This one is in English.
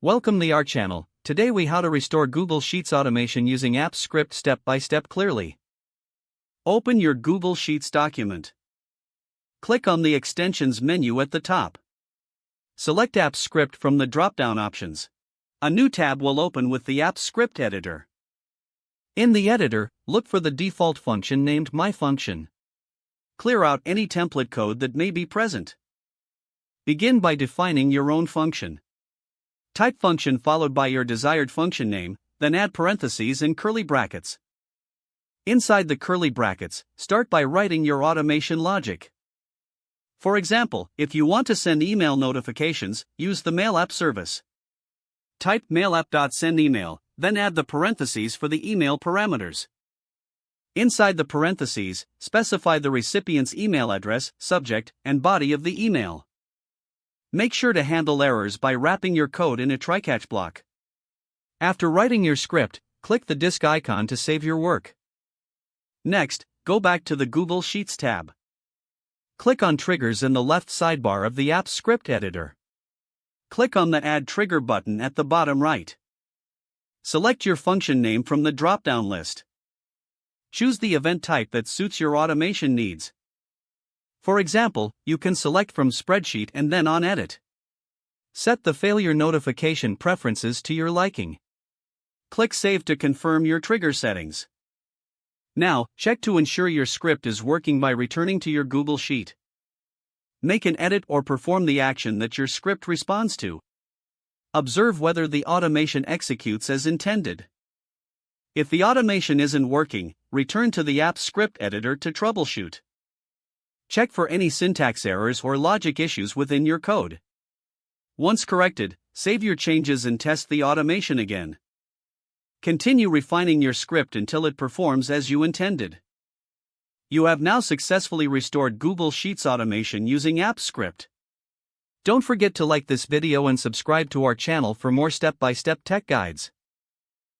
Welcome to our channel. Today we how to restore Google Sheets automation using Apps Script step by step clearly. Open your Google Sheets document. Click on the Extensions menu at the top. Select Apps Script from the drop-down options. A new tab will open with the Apps Script editor. In the editor, look for the default function named MyFunction. Clear out any template code that may be present. Begin by defining your own function. Type function followed by your desired function name, then add parentheses and curly brackets. Inside the curly brackets, start by writing your automation logic. For example, if you want to send email notifications, use the Mail App service. Type mailapp.sendEmail, then add the parentheses for the email parameters. Inside the parentheses, specify the recipient's email address, subject, and body of the email. Make sure to handle errors by wrapping your code in a try-catch block. After writing your script, click the disk icon to save your work. Next, go back to the Google Sheets tab. Click on Triggers in the left sidebar of the Apps Script editor. Click on the Add Trigger button at the bottom right. Select your function name from the drop-down list. Choose the event type that suits your automation needs. For example, you can select from Spreadsheet and then on Edit. Set the failure notification preferences to your liking. Click Save to confirm your trigger settings. Now, check to ensure your script is working by returning to your Google Sheet. Make an edit or perform the action that your script responds to. Observe whether the automation executes as intended. If the automation isn't working, return to the Apps Script editor to troubleshoot. Check for any syntax errors or logic issues within your code. Once corrected, save your changes and test the automation again. Continue refining your script until it performs as you intended. You have now successfully restored Google Sheets automation using Apps Script. Don't forget to like this video and subscribe to our channel for more step-by-step tech guides.